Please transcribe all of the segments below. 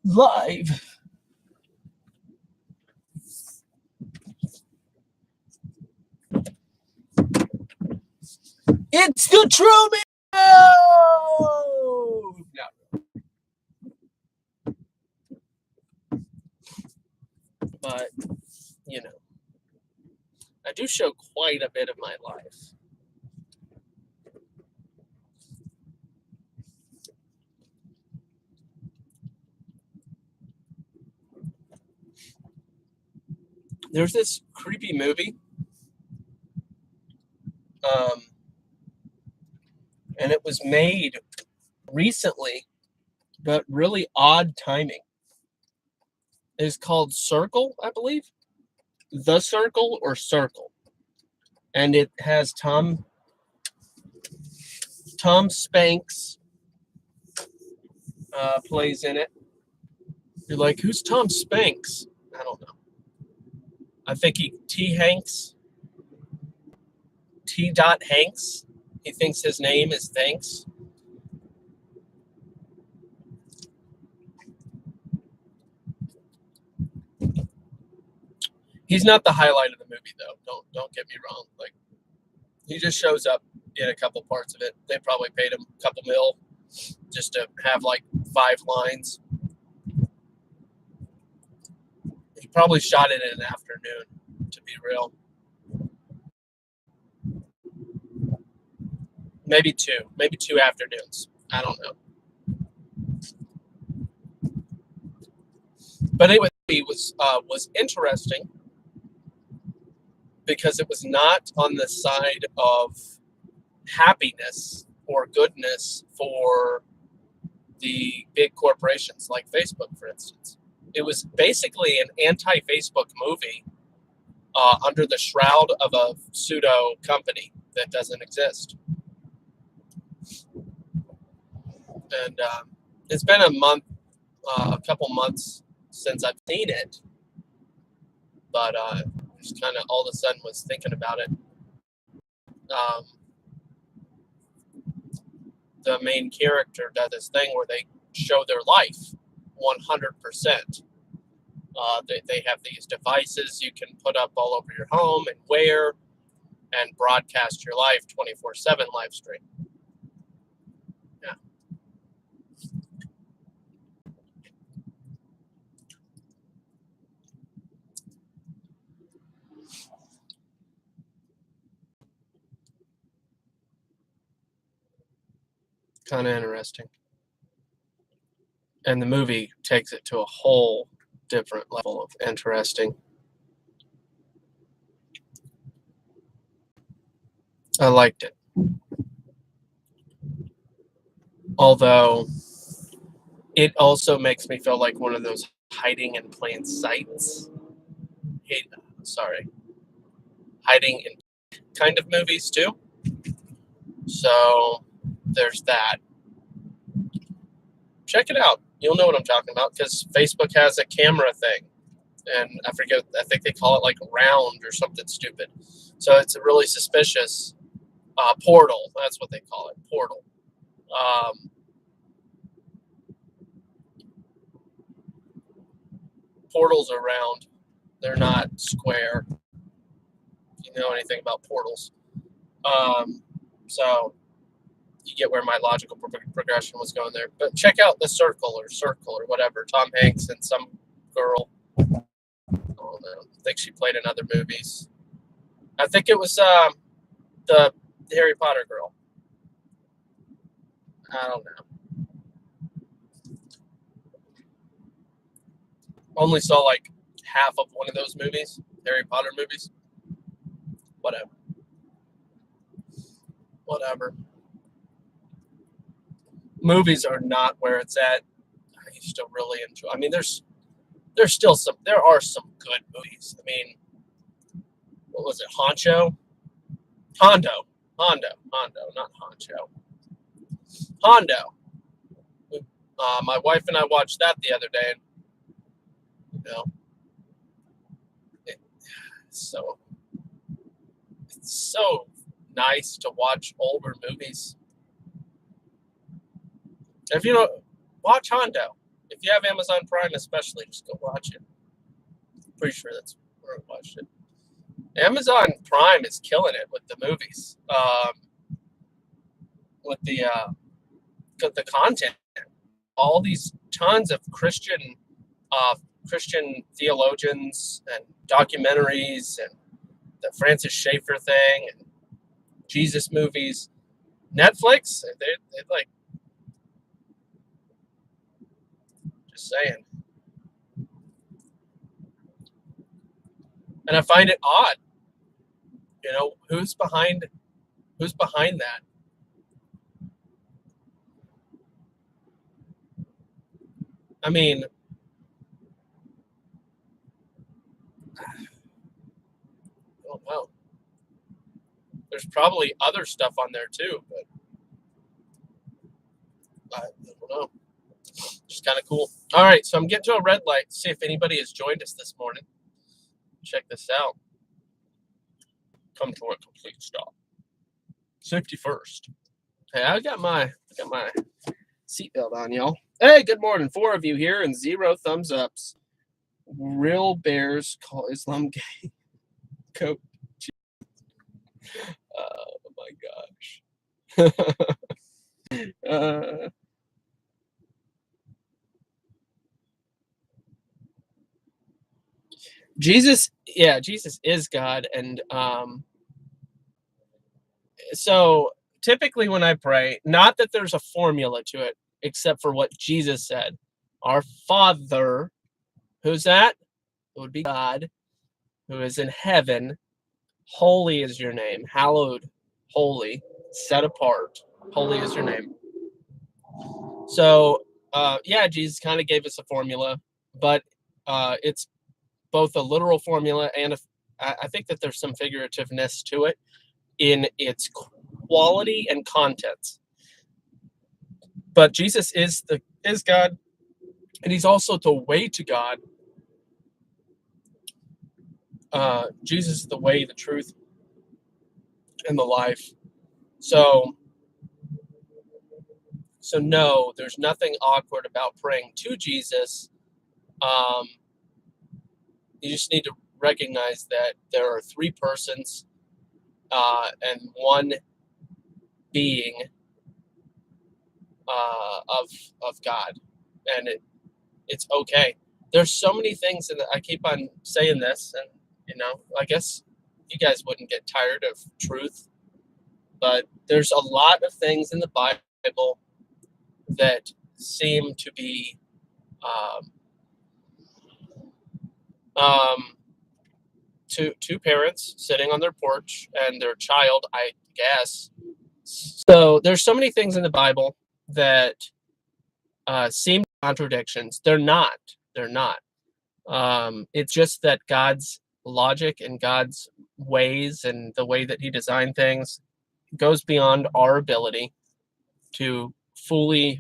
live. It's the Truman Show! No. But, you know, I do show quite a bit of my life. There's this creepy movie. And it was made recently, but really odd timing. It's called Circle, I believe. The Circle or Circle. And it has Tom Spanks plays in it. You're like, who's Tom Spanks? I don't know. I think T. Hanks. T. Hanks. He thinks his name is Thanks. He's not the highlight of the movie, though. Don't get me wrong. Like, he just shows up in a couple parts of it. They probably paid him a couple mil just to have like 5 lines. He probably shot it in an afternoon, to be real. Maybe 2 afternoons. I don't know. But anyway, it was interesting because it was not on the side of happiness or goodness for the big corporations like Facebook, for instance. It was basically an anti-Facebook movie under the shroud of a pseudo company that doesn't exist. And it's been a couple months since I've seen it, but just kind of all of a sudden was thinking about it. The main character does this thing where they show their life 100%. They have these devices you can put up all over your home and wear and broadcast your life 24/7 live stream. Yeah. Kind of interesting. And the movie takes it to a whole different level of interesting. I liked it. Although it also makes me feel like one of those hiding in plain sights. Hiding in kind of movies too. So there's that. Check it out. You'll know what I'm talking about because Facebook has a camera thing. And I think they call it like round or something stupid. So it's a really suspicious portal. That's what they call it, portal. Portals are round. They're not square. If you know anything about portals. So you get where my logical progression was going there. But check out The Circle or whatever. Tom Hanks and some girl. I don't know. I think she played in other movies. I think it was the Harry Potter girl. I don't know. Only saw like half of one of those movies, Harry Potter movies. Whatever. Movies are not where it's at. I used to really enjoy. I mean, there are some good movies. I mean, what was it? Hondo, not Honcho. Hondo. My wife and I watched that the other day. You know, it's so nice to watch older movies. If you know, watch Hondo. If If you have Amazon Prime, especially, just go watch it. Pretty sure that's where I watched it. Amazon Prime is killing it with the movies, with the content. All these tons of Christian theologians and documentaries and the Francis Schaeffer thing and Jesus movies. Netflix, they like, just saying. And I find it odd, who's behind that? I mean, I don't know. There's probably other stuff on there too, but I don't know. Just kind of cool. All right, so I'm getting to a red light. See if anybody has joined us this morning. Check this out. Come to a complete stop. Safety first. Hey, I got my seatbelt on, y'all. Hey, good morning. 4 of you here and 0 thumbs ups. Real bears call Islam gay. Coach. Oh my gosh. Jesus is God, and so typically when I pray, not that there's a formula to it, except for what Jesus said. Our Father, who's that? It would be God, who is in heaven. Holy is your name. Hallowed, holy, set apart. Holy is your name. So, Jesus kind of gave us a formula, but it's both a literal formula and I think that there's some figurativeness to it in its quality and content. But Jesus is God, and he's also the way to God. Jesus is the way, the truth, and the life. So no, there's nothing awkward about praying to Jesus. You just need to recognize that there are 3 persons and one being of God, and it's okay. There's so many things, and I keep on saying this, and I guess you guys wouldn't get tired of truth, but there's a lot of things in the Bible that seem to be two parents sitting on their porch and their child, I guess. So there's so many things in the Bible that seem contradictions. They're not. It's just that God's logic and God's ways and the way that he designed things goes beyond our ability to fully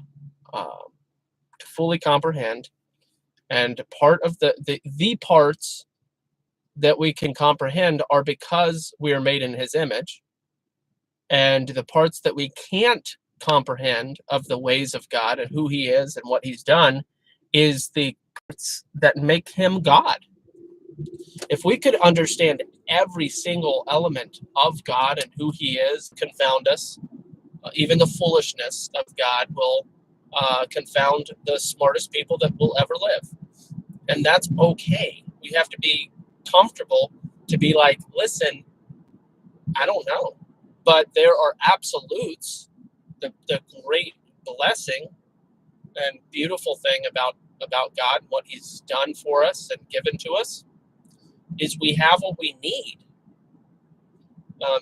comprehend. And part of the parts that we can comprehend are because we are made in his image. And the parts that we can't comprehend of the ways of God and who he is and what he's done is the parts that make him God. If we could understand every single element of God and who he is, confound us. Even the foolishness of God will confound the smartest people that will ever live. And that's okay. We have to be comfortable to be like, listen, I don't know. But there are absolutes. The great blessing and beautiful thing about God, what he's done for us and given to us, is we have what we need.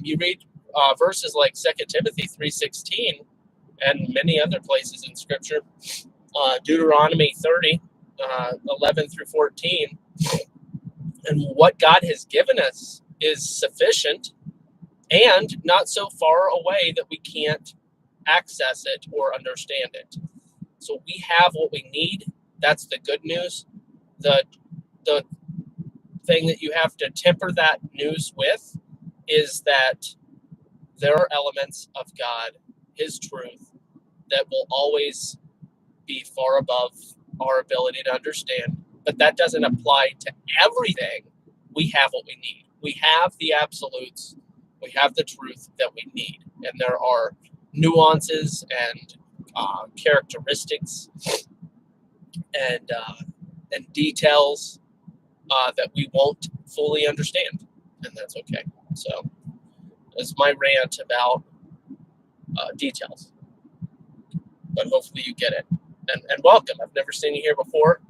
You read verses like 2 Timothy 3:16 and many other places in Scripture, Deuteronomy 30, 11 through 14, and what God has given us is sufficient and not so far away that we can't access it or understand it. So we have what we need. That's the good news. The thing that you have to temper that news with is that there are elements of God, his truth, that will always be far above our ability to understand, but that doesn't apply to everything. We have what we need. We have the absolutes. We have the truth that we need. And there are nuances and characteristics and details that we won't fully understand. And that's okay. So that's my rant about details. But hopefully you get it. And welcome. I've never seen you here before.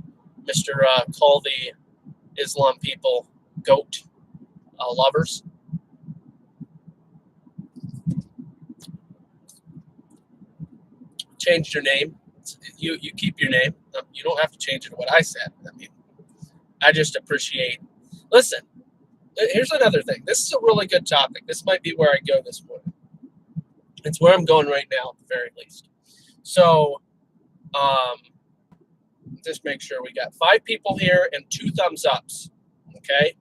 Mr. Call the Islam people goat lovers. Changed your name. You keep your name. You don't have to change it to what I said. I mean, I just appreciate. Listen, here's another thing. This is a really good topic. This might be where I go this morning. It's where I'm going right now, at the very least. So, just make sure we got 5 people here and 2 thumbs ups. Okay,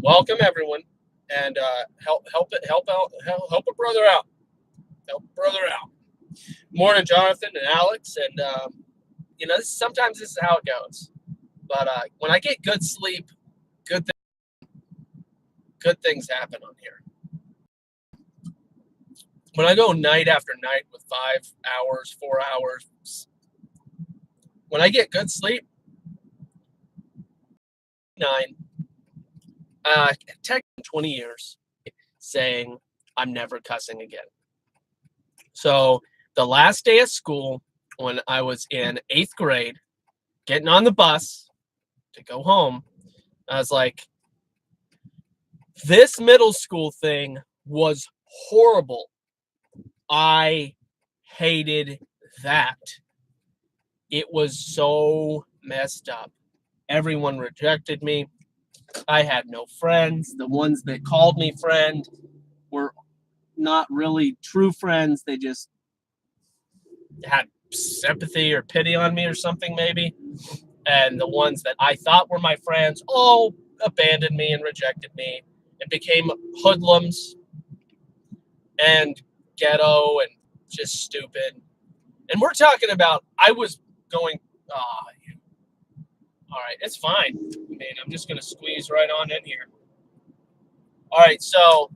welcome everyone, and help a brother out. Help a brother out. Morning, Jonathan and Alex, and sometimes this is how it goes. But when I get good sleep, good things happen on here. When I go night after night with 5 hours, 4 hours, when I get good sleep, 20 years saying I'm never cussing again. So the last day of school, when I was in 8th grade, getting on the bus to go home, I was like, this middle school thing was horrible. I hated that. It was so messed up. Everyone rejected me. I had no friends. The ones that called me friend were not really true friends. They just had sympathy or pity on me or something maybe. And the ones that I thought were my friends all abandoned me and rejected me and became hoodlums and ghetto and just stupid. And we're talking about, I was going, all right, it's fine. I mean, I'm just going to squeeze right on in here. All right, so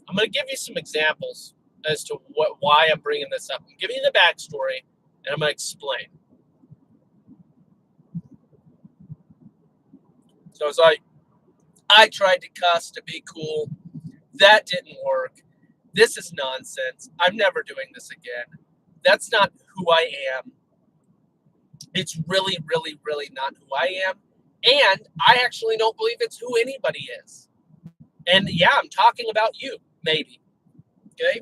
I'm going to give you some examples as to why I'm bringing this up. I'm giving you the backstory, and I'm going to explain. So it's like, I tried to cuss to be cool. That didn't work. This is nonsense. I'm never doing this again. That's not who I am. It's really, really, really not who I am. And I actually don't believe it's who anybody is. And yeah, I'm talking about you, maybe. Okay?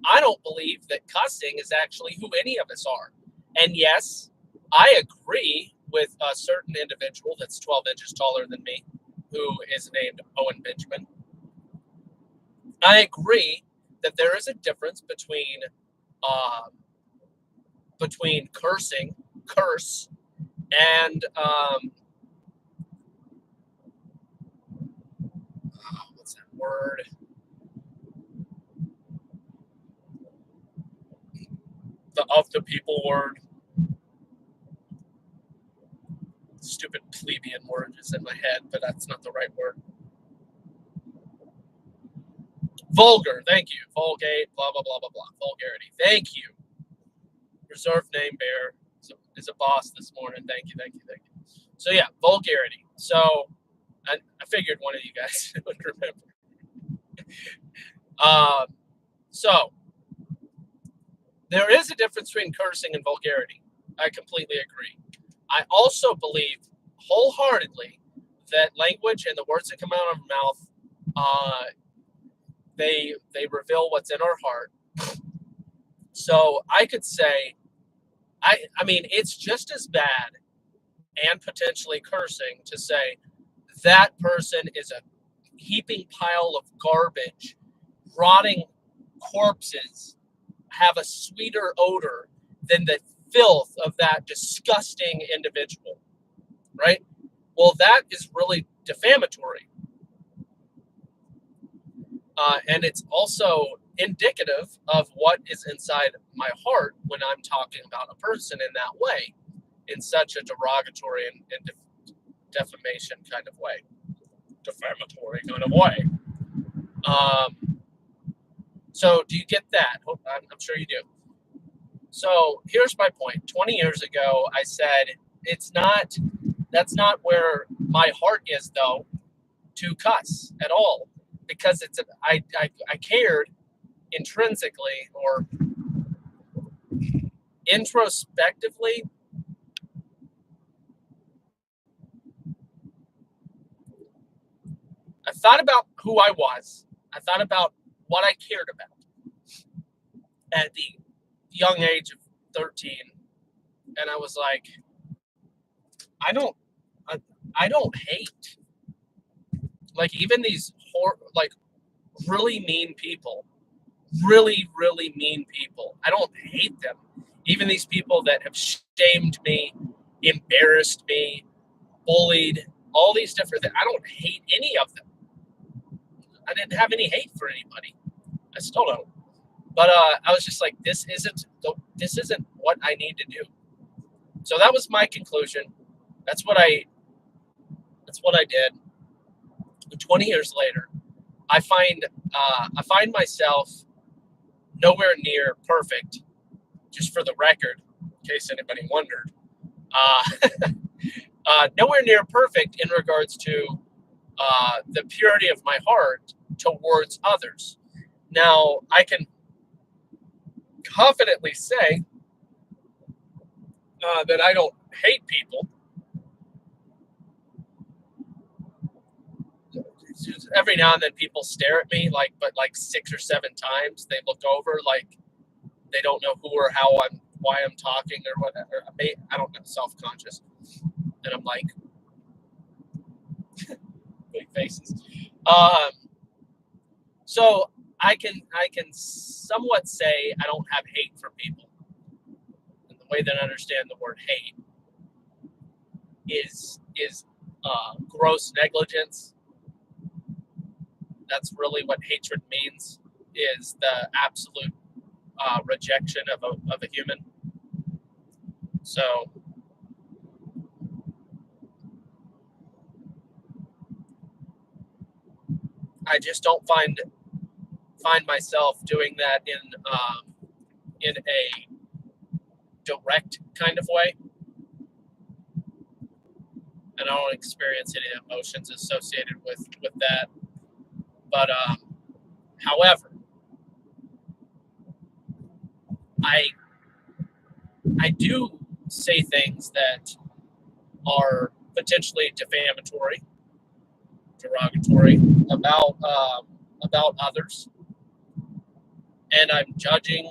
I don't believe that cussing is actually who any of us are. And yes, I agree with a certain individual that's 12 inches taller than me, who is named Owen Benjamin. I agree that there is a difference between cursing, curse, and what's that word? The of the people word. Stupid plebeian word is in my head, but that's not the right word. Vulgar, thank you. Vulgate, blah, blah, blah, blah, blah. Vulgarity, thank you. Reserved name bearer is a boss this morning. Thank you, thank you, thank you. So yeah, vulgarity. So I figured one of you guys would remember. So there is a difference between cursing and vulgarity. I completely agree. I also believe wholeheartedly that language and the words that come out of our mouth, they reveal what's in our heart. So I could say, I mean, it's just as bad and potentially cursing to say that person is a heaping pile of garbage, rotting corpses, have a sweeter odor than the filth of that disgusting individual, right? Well, that is really defamatory. And it's also indicative of what is inside my heart when I'm talking about a person in that way. in such a derogatory and defamation kind of way. Defamatory kind of way. So do you get that? I'm sure you do. So here's my point. 20 years ago, I said, that's not where my heart is, though, to cuss at all, because I cared intrinsically or introspectively. I thought about who I was. I thought about what I cared about at the young age of 13. And I was like, I don't hate. Like, even these really mean people, really, really mean people, I don't hate them. Even these people that have shamed me, embarrassed me, bullied, all these different things, I don't hate any of them. I didn't have any hate for anybody. I still don't. But I was just like, this isn't what I need to do. So that was my conclusion. That's what I did. And 20 years later, I find myself nowhere near perfect. Just for the record, in case anybody wondered, nowhere near perfect in regards to the purity of my heart towards others. Now, I can confidently say that I don't hate people. Every now and then people stare at me, but 6 or 7 times they look over like they don't know who or why I'm talking or whatever. I don't know, self-conscious. And I'm like, big faces. So I can somewhat say I don't have hate for people. And the way that I understand the word hate is gross negligence. That's really what hatred means, is the absolute rejection of a human. So I just don't find myself doing that in a direct kind of way. And I don't experience any emotions associated with that. But however, I do say things that are potentially defamatory, derogatory about others, and I'm judging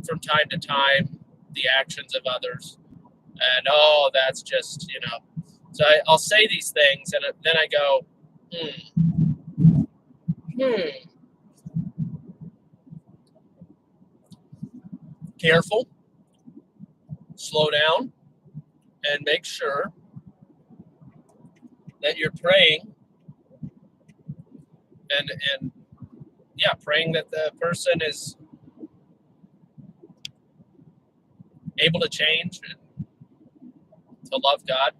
from time to time the actions of others, and that's just, So I'll say these things, and then I go, careful, slow down, and make sure that you're praying and praying that the person is able to change and to love God.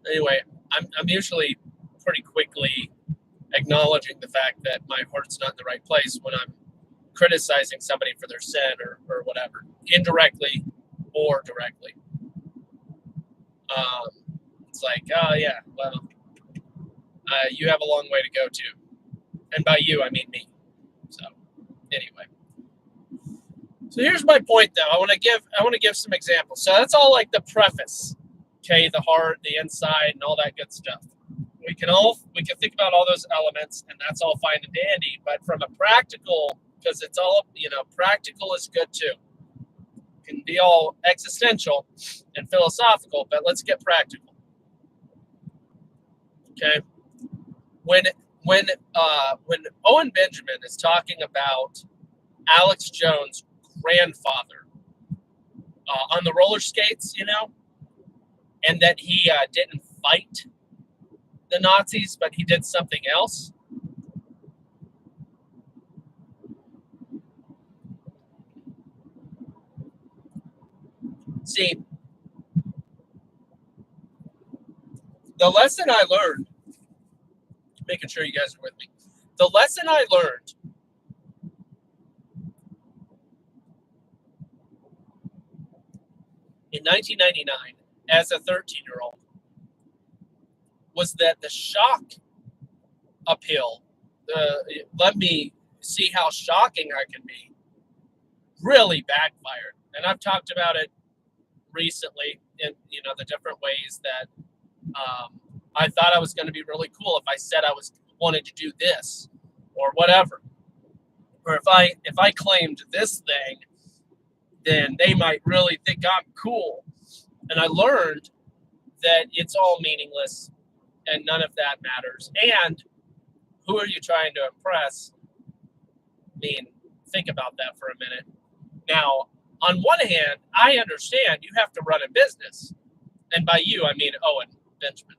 Anyway, I'm usually pretty quickly acknowledging the fact that my heart's not in the right place when I'm criticizing somebody for their sin or whatever, indirectly or directly. It's like, oh yeah, well, you have a long way to go too. And by you, I mean me. So anyway. So here's my point, though. I want to give some examples. So that's all like the preface, okay? The heart, the inside, and all that good stuff. We can think about all those elements, and that's all fine and dandy. But from a practical, because it's all practical is good too. It can be all existential and philosophical, but let's get practical. Okay, when Owen Benjamin is talking about Alex Jones' grandfather on the roller skates, and that he didn't fight the Nazis, but he did something else. See, The lesson I learned, making sure you guys are with me. The lesson I learned in 1999 as a 13-year-old was that the shock appeal, let me see how shocking I can be, really backfired. And I've talked about it recently in the different ways that I thought I was going to be really cool if I said I wanted to do this or whatever, or if I claimed this thing, then they might really think I'm cool. And I learned that it's all meaningless and none of that matters. And who are you trying to impress? I mean, think about that for a minute. Now, on one hand, I understand you have to run a business. And by you, I mean Owen Benjamin.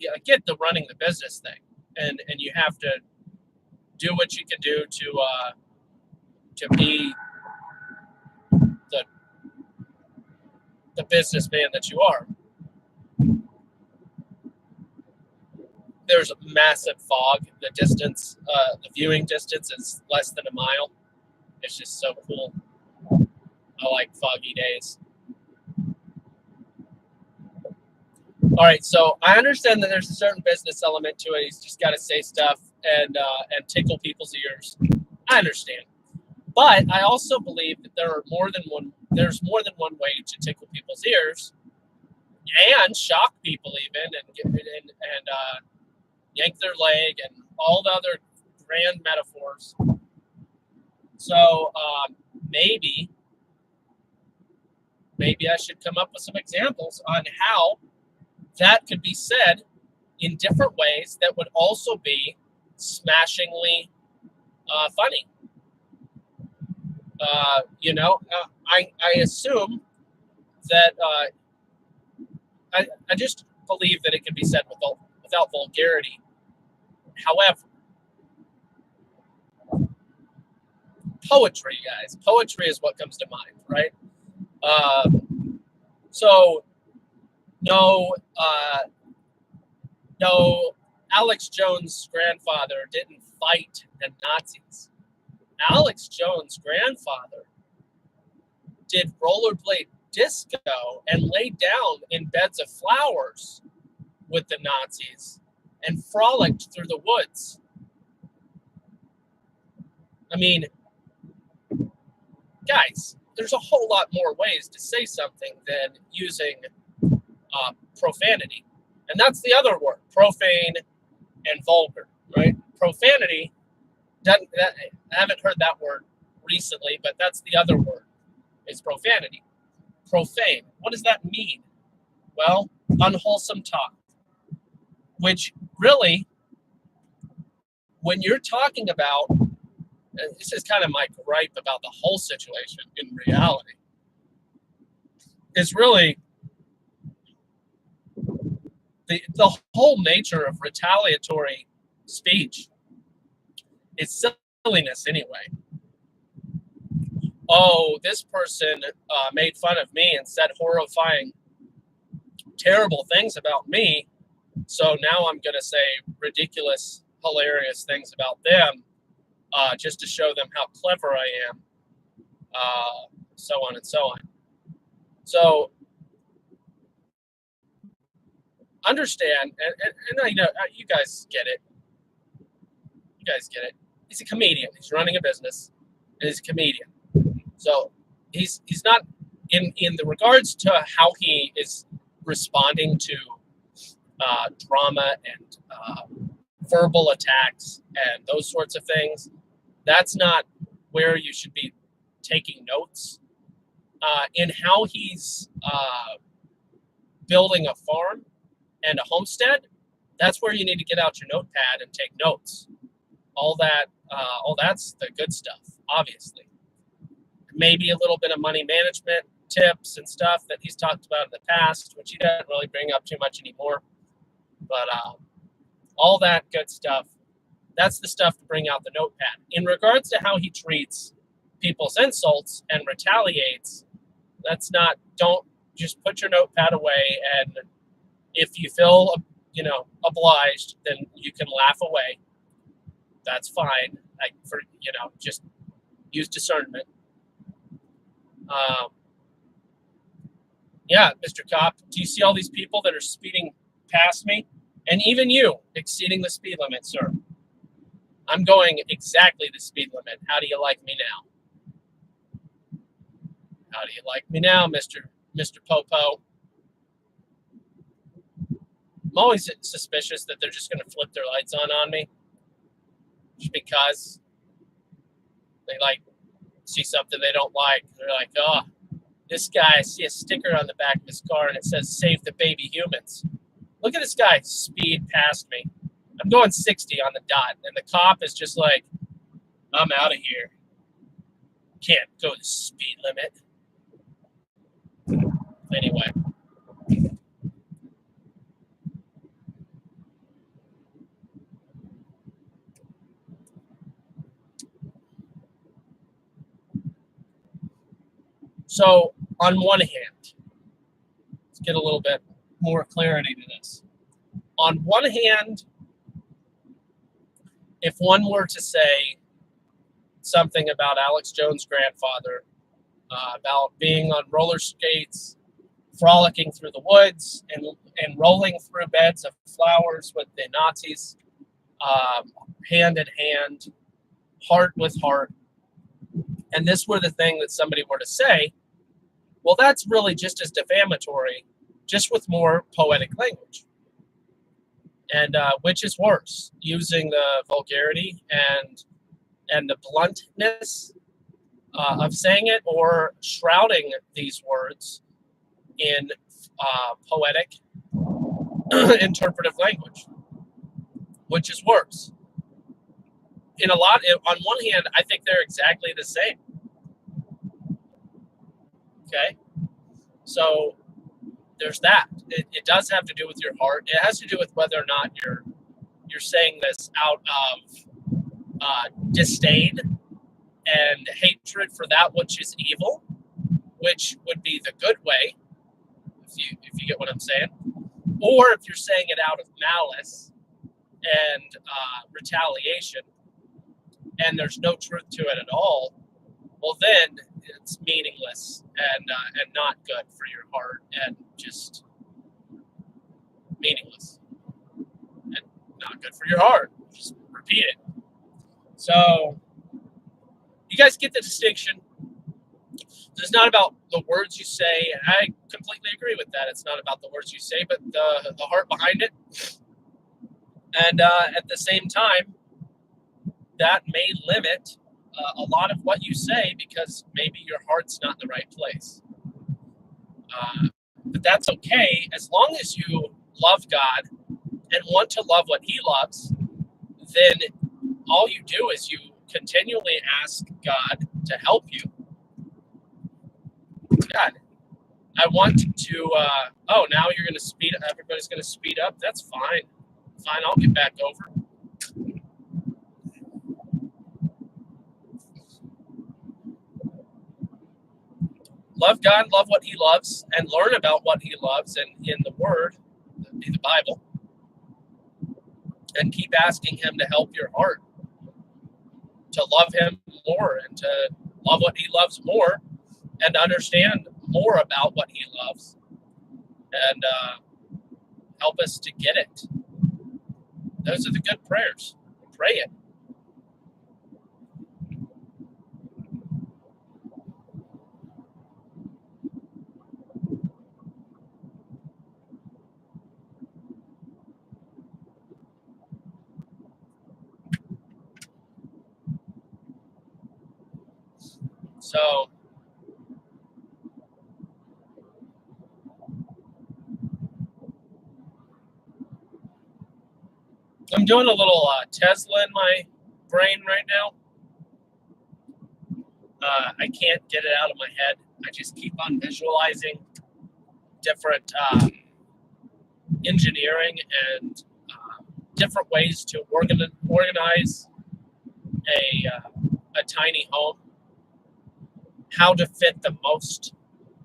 Yeah, I get the running the business thing. And you have to do what you can do to be the businessman that you are. There's a massive fog. The distance, the viewing distance is less than a mile. It's just so cool. I like foggy days. All right, so I understand that there's a certain business element to it. He's just got to say stuff and tickle people's ears. I understand, but I also believe that there's more than one way to tickle people's ears and shock people even and yank their leg and all the other grand metaphors. So maybe I should come up with some examples on how that could be said in different ways that would also be smashingly funny. I assume that I just believe that it can be said without vulgarity. However, poetry, guys. Poetry is what comes to mind, right? So no, Alex Jones' grandfather didn't fight the Nazis. Alex Jones' grandfather did rollerblade disco and laid down in beds of flowers with the Nazis and frolicked through the woods. I mean, guys, there's a whole lot more ways to say something than using profanity. And that's the other word, profane and vulgar, right? Profanity, I haven't heard that word recently, but that's the other word, is profanity. Profane, what does that mean? Well, unwholesome talk, which really, when you're talking about, and this is kind of my gripe about the whole situation in reality, is really the whole nature of retaliatory speech. It's silliness anyway. Oh, this person made fun of me and said horrifying, terrible things about me, so now I'm going to say ridiculous, hilarious things about them just to show them how clever I am, so on and so on. So understand, and I know you guys get it. You guys get it. He's a comedian. He's running a business, and he's a comedian. So he's not in the regards to how he is responding to drama and verbal attacks and those sorts of things. That's not where you should be taking notes. In how he's building a farm and a homestead, that's where you need to get out your notepad and take notes. All that's the good stuff, obviously. Maybe a little bit of money management tips and stuff that he's talked about in the past, which he doesn't really bring up too much anymore. But all that good stuff, that's the stuff to bring out the notepad. In regards to how he treats people's insults and retaliates, don't just put your notepad away, and if you feel obliged, then you can laugh away. That's fine. Just use discernment. Yeah, Mr. Cop, do you see all these people that are speeding past me? And even you exceeding the speed limit, sir. I'm going exactly the speed limit. How do you like me now? How do you like me now, Mr. Popo? I'm always suspicious that they're just going to flip their lights on me. Just because they see something they don't like. They're like, oh, this guy, I see a sticker on the back of his car and it says save the baby humans. Look at this guy speed past me. I'm going 60 on the dot, and the cop is just like, I'm out of here. Can't go the speed limit. Anyway. So, on one hand, let's get a little bit more clarity to this. On one hand, if one were to say something about Alex Jones' grandfather, about being on roller skates, frolicking through the woods, and rolling through beds of flowers with the Nazis, hand in hand, heart with heart, and this were the thing that somebody were to say, well, that's really just as defamatory, just with more poetic language. And which is worse, using the vulgarity and the bluntness of saying it, or shrouding these words in poetic, interpretive language? Which is worse? On one hand, I think they're exactly the same. Okay, so there's that. It does have to do with your heart. It has to do with whether or not you're saying this out of disdain and hatred for that which is evil, which would be the good way, if you get what I'm saying, or if you're saying it out of malice and retaliation, and there's no truth to it at all, well, then it's meaningless and not good for your heart, and just meaningless and not good for your heart. Just repeat it. So you guys get the distinction. It's not about the words you say, and I completely agree with that. It's not about the words you say, but the heart behind it. And at the same time, that may limit a lot of what you say, because maybe your heart's not in the right place. But that's okay, as long as you love God and want to love what He loves. Then all you do is you continually ask God to help you. God, I want to. Now you're going to speed up. Everybody's going to speed up. That's fine. Fine, I'll get back over. Love God, love what He loves, and learn about what He loves and in the Word, the Bible, and keep asking Him to help your heart, to love Him more, and to love what He loves more, and understand more about what He loves, and help us to get it. Those are the good prayers. Pray it. So I'm doing a little Tesla in my brain right now. I can't get it out of my head. I just keep on visualizing different engineering and different ways to organize a tiny home, how to fit the most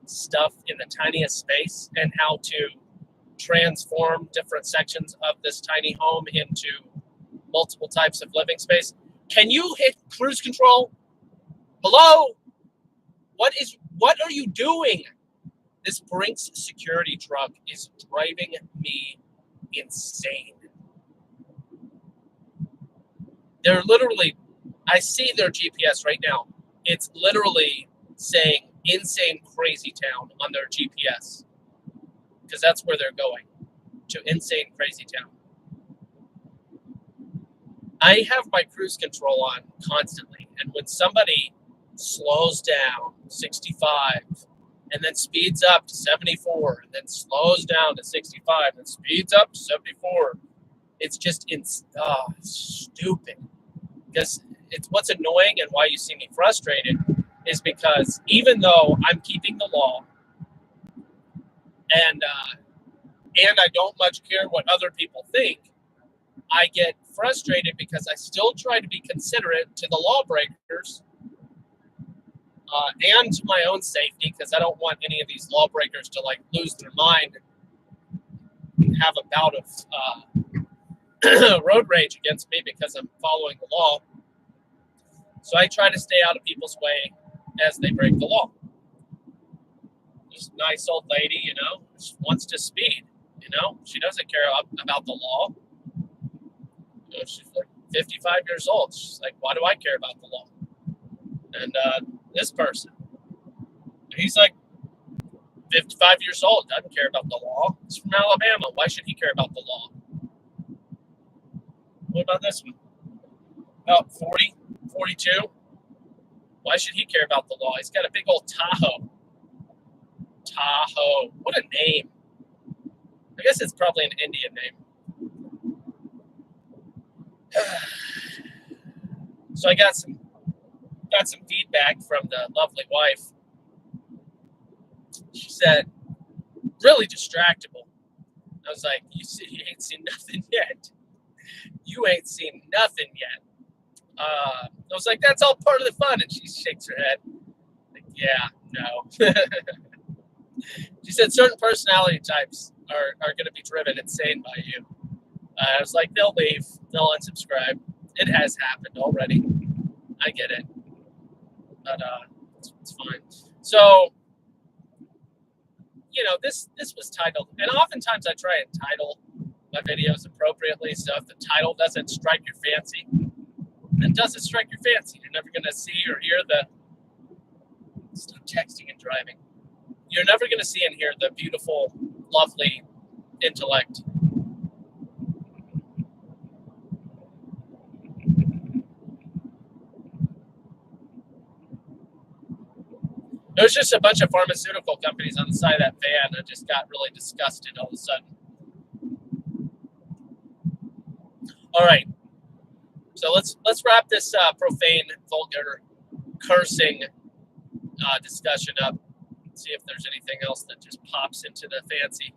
stuff in the tiniest space, and how to transform different sections of this tiny home into multiple types of living space. Can you hit cruise control? Hello? What are you doing? This Brinks security truck is driving me insane. They're literally, I see their GPS right now. It's literally saying insane crazy town on their GPS. Because that's where they're going, to insane crazy town. I have my cruise control on constantly, and when somebody slows down 65 and then speeds up to 74 and then slows down to 65 and speeds up to 74, it's just stupid. Because it's what's annoying and why you see me frustrated is because even though I'm keeping the law and I don't much care what other people think, I get frustrated because I still try to be considerate to the lawbreakers and to my own safety, because I don't want any of these lawbreakers to like lose their mind and have a bout of road rage against me because I'm following the law. So I try to stay out of people's way as they break the law. This nice old lady, just wants to speed. She doesn't care about the law. She's like 55 years old. She's like, why do I care about the law? And this person, he's like 55 years old, doesn't care about the law. He's from Alabama. Why should he care about the law? What about this one? About 40, 42. Why should he care about the law? He's got a big old Tahoe. Tahoe. What a name. I guess it's probably an Indian name. So I got some feedback from the lovely wife. She said, really distractible. I was like, you ain't seen nothing yet. You ain't seen nothing yet. I was like, that's all part of the fun. And she shakes her head. Like, yeah, no. She said certain personality types are going to be driven insane by you. I was like, they'll leave. They'll unsubscribe. It has happened already. I get it. But it's fine. So, this was titled, and oftentimes I try and title my videos appropriately. So if the title doesn't strike your fancy, then doesn't strike your fancy. You're never going to see or hear stop texting and driving. You're never going to see and hear the beautiful, lovely intellect. There's just a bunch of pharmaceutical companies on the side of that van. I just got really disgusted all of a sudden. All right. So let's wrap this profane, vulgar, cursing discussion up. See if there's anything else that just pops into the fancy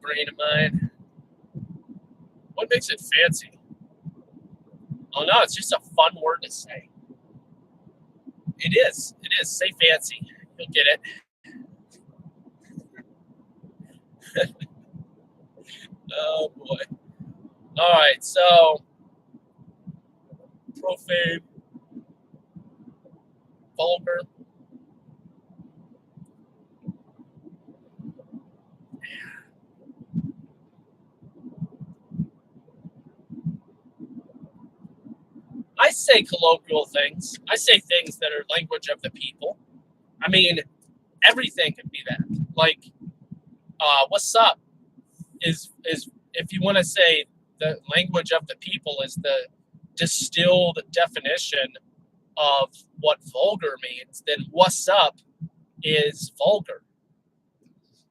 brain of mine. What makes it fancy? Oh no, it's just a fun word to say. It is. Say fancy. You'll get it. Oh boy. All right, so profane, vulgar. I say colloquial things. I say things that are language of the people. I mean, everything can be that. Like, what's up is if you want to say the language of the people is the distilled definition of what vulgar means, then what's up is vulgar.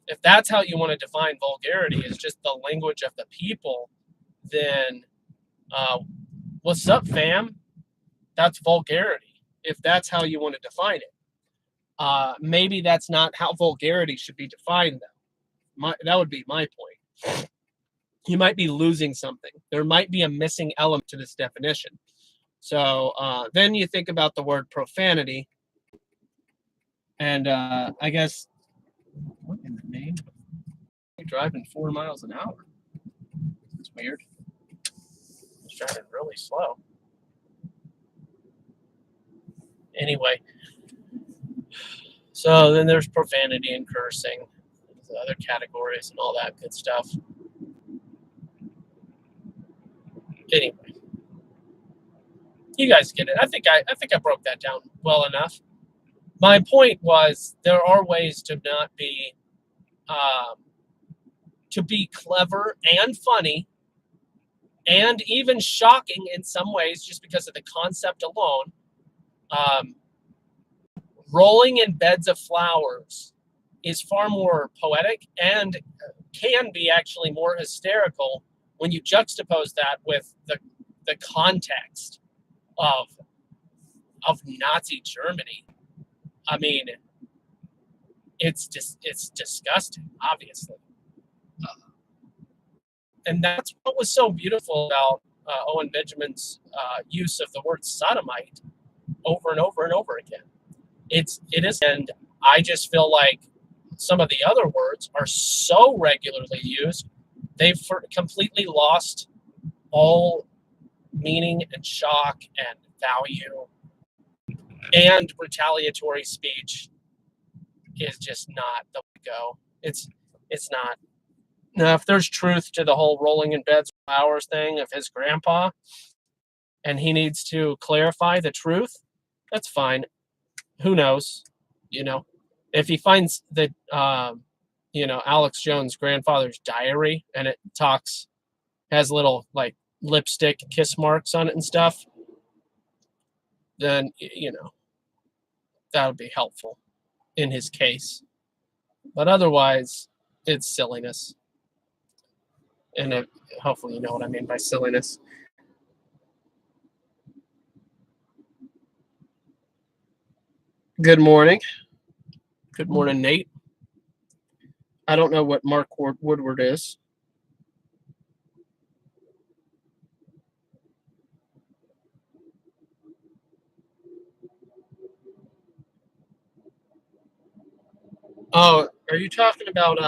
If that's how you want to define vulgarity, is just the language of the people, then what's up, fam? That's vulgarity, if that's how you want to define it. Maybe that's not how vulgarity should be defined, though. That would be my point. You might be losing something. There might be a missing element to this definition. So then you think about the word profanity. And I guess, what in the name? driving 4 miles an hour. It's weird. It's driving really slow. Anyway, so then there's profanity and cursing, the other categories and all that good stuff. Anyway, you guys get it. I think I broke that down well enough. My point was there are ways to not be to be clever and funny and even shocking in some ways just because of the concept alone. Rolling in beds of flowers is far more poetic and can be actually more hysterical when you juxtapose that with the context of Nazi Germany. I mean, it's disgusting, obviously. And that's what was so beautiful about Owen Benjamin's use of the word sodomite over and over and over again. It is, and I just feel like some of the other words are so regularly used, they've completely lost all meaning and shock and value. And retaliatory speech is just not the way to go. It's not. Now, if there's truth to the whole rolling in beds for hours thing of his grandpa, and he needs to clarify the truth, that's fine. Who knows? You know, if he finds that, Alex Jones' grandfather's diary and it has little like lipstick kiss marks on it and stuff, then, that would be helpful in his case. But otherwise, it's silliness. And hopefully you know what I mean by silliness. Good morning. Good morning, Nate. I don't know what Mark Woodward is. Oh, are you talking about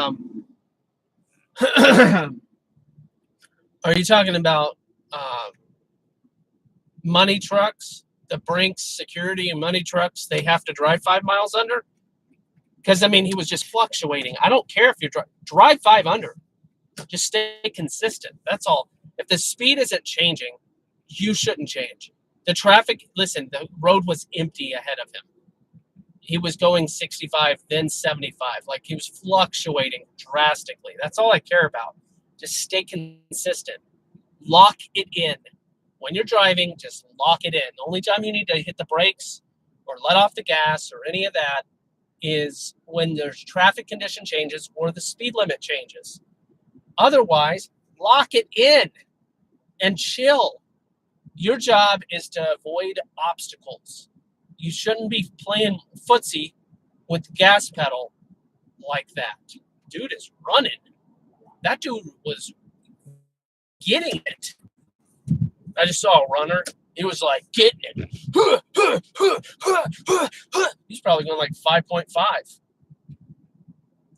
money trucks, the Brinks security and money trucks they have to drive 5 miles under? Because, I mean, he was just fluctuating. I don't care if you drive 5 under. Just stay consistent. That's all. If the speed isn't changing, you shouldn't change. The traffic, listen, the road was empty ahead of him. He was going 65, then 75. Like, he was fluctuating drastically. That's all I care about. Just stay consistent. Lock it in. When you're driving, just lock it in. The only time you need to hit the brakes or let off the gas or any of that is when there's traffic condition changes or the speed limit changes. Otherwise, lock it in and chill. Your job is to avoid obstacles. You shouldn't be playing footsie with the gas pedal like that. Dude is running. That dude was getting it. I just saw a runner. He was like getting it. He's probably going like 5.5.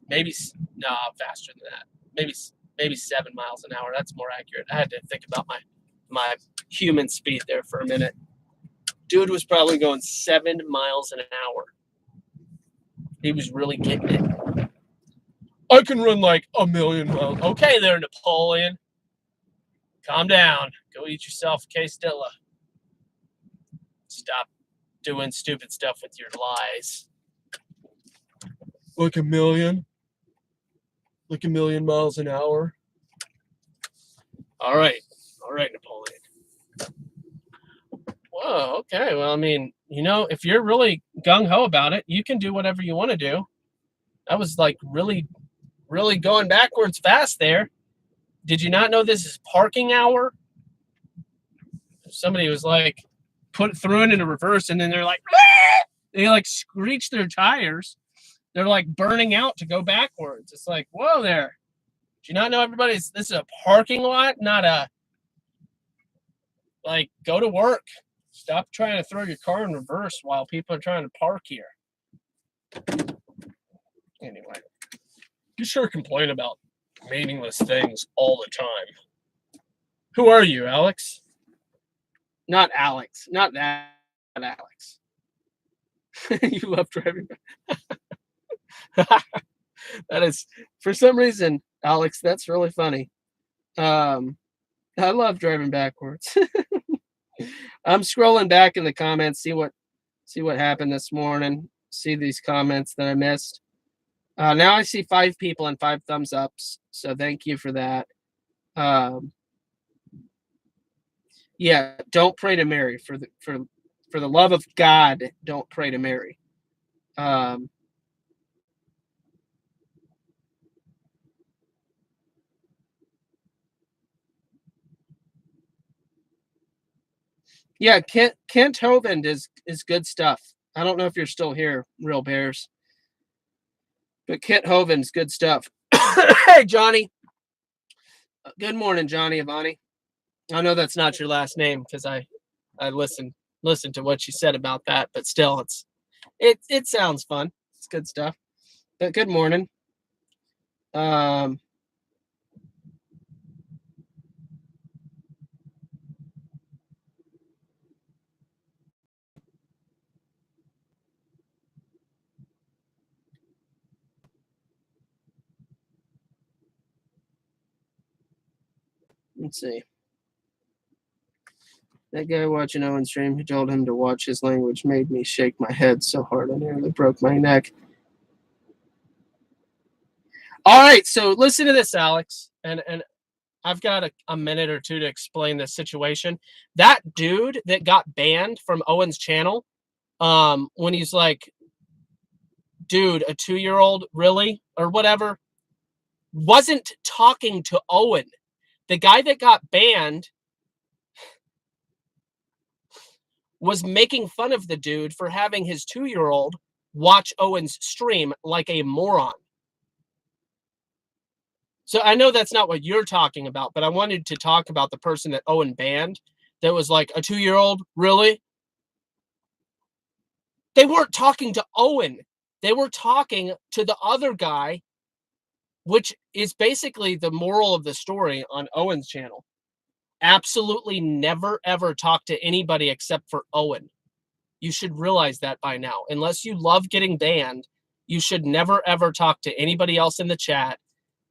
Maybe faster than that. Maybe 7 miles an hour. That's more accurate. I had to think about my human speed there for a minute. Dude was probably going 7 miles an hour. He was really getting it. I can run like 1,000,000 miles. Okay there, Napoleon. Calm down. Go eat yourself a quesadilla. Stop doing stupid stuff with your lies. Like 1,000,000? Like 1,000,000 miles an hour? All right, Napoleon. Whoa, okay. Well, I mean, if you're really gung-ho about it, you can do whatever you want to do. I was like really, really going backwards fast there. Did you not know this is parking hour? Somebody was like, threw it into reverse, and then they're like, ah! They like screech their tires. They're like burning out to go backwards. It's like, whoa there. Do you not know this is a parking lot, not a, like, go to work. Stop trying to throw your car in reverse while people are trying to park here. Anyway, you sure complain about meaningless things all the time. Who are you, Alex? Not Alex. Not that Alex. You love driving. That is, for some reason, Alex, that's really funny. I love driving backwards. I'm scrolling back in the comments, see what happened this morning. See these comments that I missed. Now I see 5 people and 5 thumbs ups, so thank you for that. Yeah, don't pray to Mary for the love of God. Don't pray to Mary. Yeah, Kent Hovind is good stuff. I don't know if you're still here, Real Bears, but Kent Hovind's good stuff. Hey, Johnny. Good morning, Johnny Avani. I know that's not your last name because I listened to what you said about that, but still, it sounds fun. It's good stuff. But good morning. Let's see. That guy watching Owen's stream who told him to watch his language made me shake my head so hard I nearly broke my neck. All right, so listen to this, Alex, and I've got a minute or two to explain this situation. That dude that got banned from Owen's channel, when he's like, dude, a 2-year-old, really? Or whatever, wasn't talking to Owen. The guy that got banned was making fun of the dude for having his 2-year-old watch Owen's stream like a moron. So I know that's not what you're talking about, but I wanted to talk about the person that Owen banned that was like, a 2-year-old, really? They weren't talking to Owen. They were talking to the other guy, which is basically the moral of the story on Owen's channel. Absolutely never, ever talk to anybody except for Owen. You should realize that by now. Unless you love getting banned, you should never, ever talk to anybody else in the chat,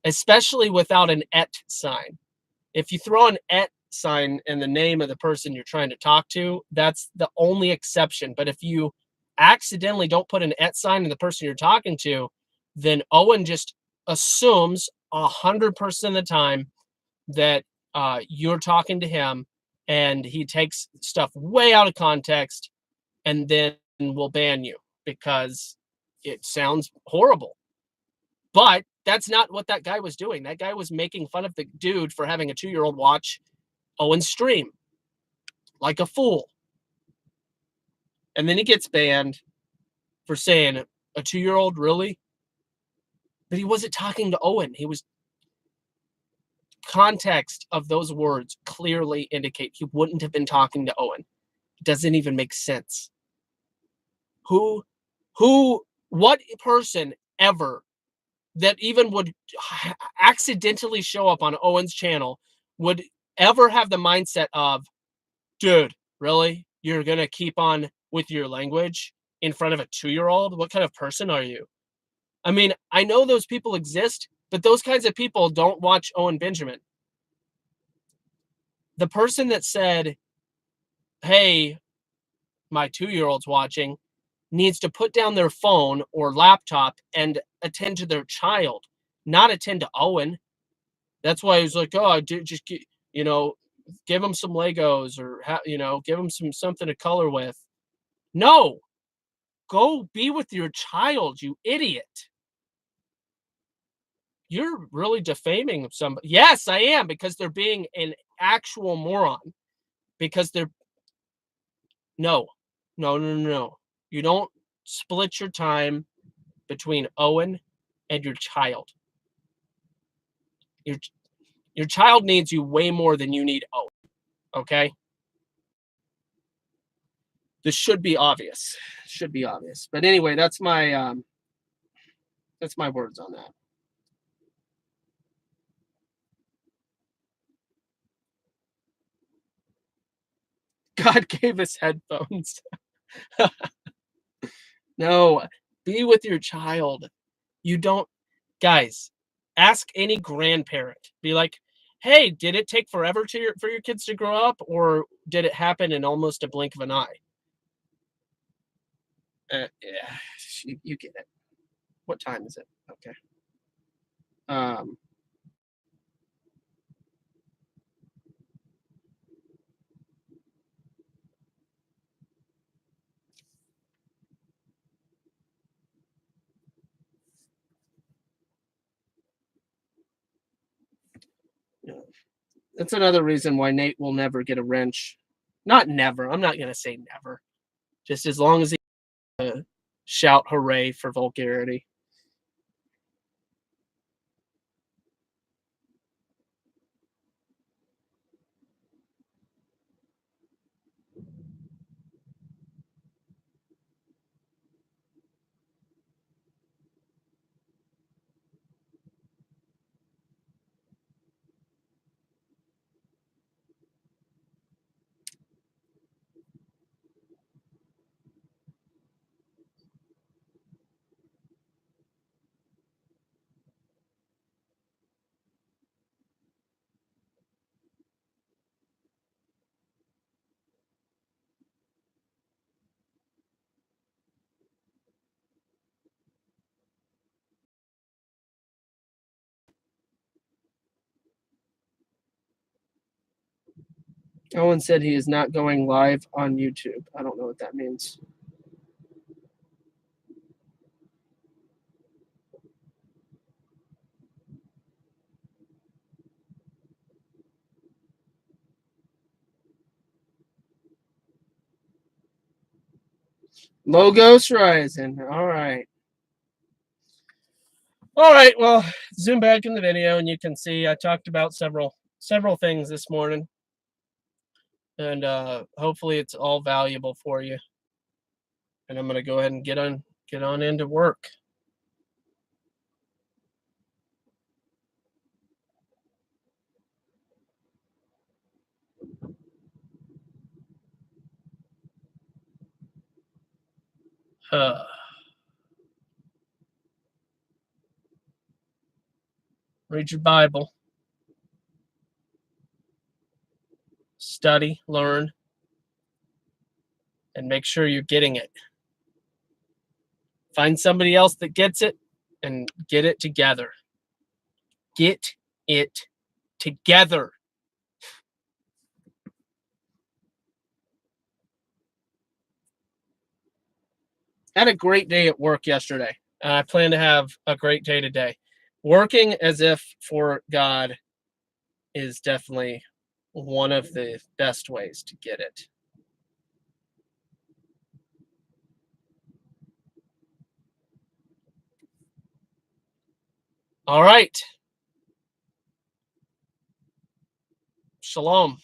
especially without an @ sign. If you throw an @ sign in the name of the person you're trying to talk to, that's the only exception. But if you accidentally don't put an @ sign in the person you're talking to, then Owen just assumes 100% of the time that you're talking to him, and he takes stuff way out of context and then will ban you because it sounds horrible. But that's not what that guy was doing. That guy was making fun of the dude for having a 2-year-old watch Owen's stream like a fool. And then he gets banned for saying, a 2-year-old, really? But he wasn't talking to Owen. He was, context of those words clearly indicate he wouldn't have been talking to Owen. It doesn't even make sense. What person ever that even would accidentally show up on Owen's channel would ever have the mindset of, dude, really? You're going to keep on with your language in front of a 2-year-old? What kind of person are you? I mean, I know those people exist, but those kinds of people don't watch Owen Benjamin. The person that said, hey, my 2-year-old's watching, needs to put down their phone or laptop and attend to their child, not attend to Owen. That's why he's like, oh, just, give him some Legos or, give him something to color with. No, go be with your child, you idiot. You're really defaming somebody. Yes, I am, because they're being an actual moron. Because they're, no. You don't split your time between Owen and your child. Your child needs you way more than you need Owen. Okay? This should be obvious. But anyway, that's my words on that. God gave us headphones. No, be with your child. You don't, guys, ask any grandparent. Be like, hey, did it take forever for your kids to grow up, or did it happen in almost a blink of an eye? Yeah, you get it. What time is it? Okay. Um, yeah. That's another reason why Nate will never get a wrench. Not never. I'm not gonna say never. Just as long as he shout hooray for vulgarity. Owen said he is not going live on YouTube. I don't know what that means. Logos Rising. All right. All right. Well, zoom back in the video and you can see I talked about several things this morning. And hopefully it's all valuable for you. And I'm gonna go ahead and get on into work. Read your Bible. Study, learn, and make sure you're getting it. Find somebody else that gets it and get it together. Get it together. I had a great day at work yesterday. I plan to have a great day today. Working as if for God is definitely one of the best ways to get it. All right. Shalom.